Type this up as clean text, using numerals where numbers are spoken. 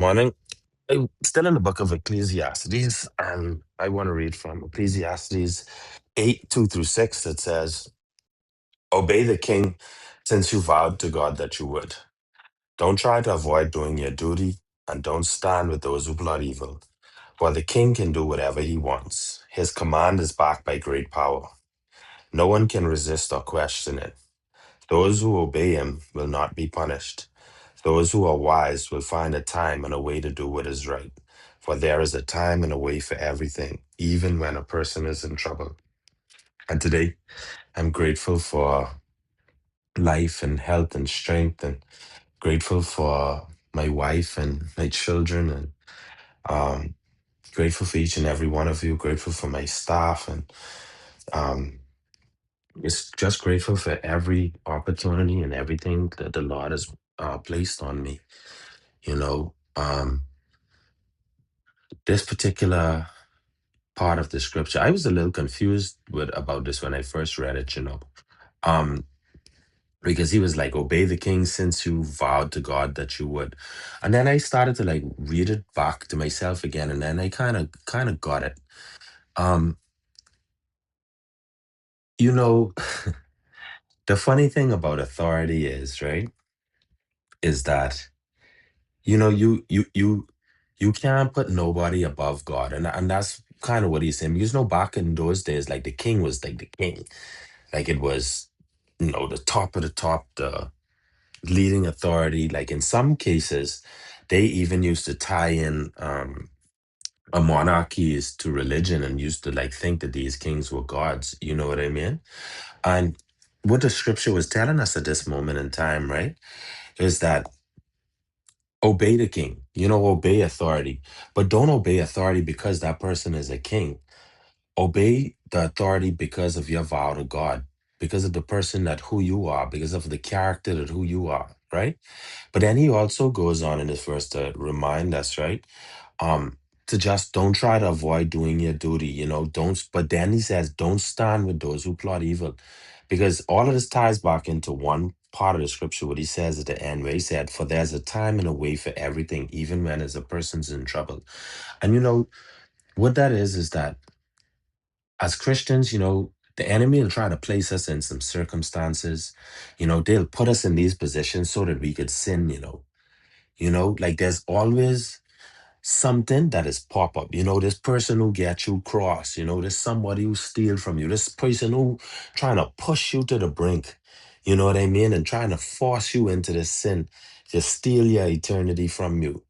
Morning. I'm still in the book of Ecclesiastes, and I want to read from Ecclesiastes 8 2 through 6. It says, Obey the king since you vowed to God that you would. Don't try to avoid doing your duty, and don't stand with those who plot evil. For the king can do whatever he wants. His command is backed by great power. No one can resist or question it. Those who obey him will not be punished. Those who are wise will find a time and a way to do what is right. For there is a time and a way for everything, even when a person is in trouble. And today, I'm grateful for life and health and strength, and grateful for my wife and my children, and um, grateful for each and every one of you, grateful for my staff, and um, just grateful for every opportunity and everything that the Lord has placed on me. You know, this particular part of the scripture, I was a little confused with about this when I first read it. Um, because he was like, obey the king since you vowed to God that you would. And then I started to like read it back to myself again, and then I kind of got it. Um, you know, the funny thing about authority is, right, is that you can't put nobody above God. And that's kind of what he's saying. Because back in those days, like the king was like the king. Like it was, the top of the top, the leading authority. Like in some cases, they even used to tie in a monarchies to religion and used to like think that these kings were gods. You know what I mean? And what the scripture was telling us at this moment in time, right, is that obey the king, obey authority, but don't obey authority because that person is a king. Obey the authority because of your vow to God, because of the person that who you are, because of the character that who you are, right? But then he also goes on in this verse to remind us, right? Um, to just don't try to avoid doing your duty, don't, but then he says, don't stand with those who plot evil. Because all of this ties back into one part of the scripture, what he says at the end, where he said, for there's a time and a way for everything, even when as a person's in trouble. And what that is that as Christians, the enemy will try to place us in some circumstances. They'll put us in these positions so that we could sin. Like there's always something that is pop up. This person who gets you cross. There's somebody who steal from you. This person who trying to push you to the brink. You know what I mean? And trying to force you into this sin to steal your eternity from you.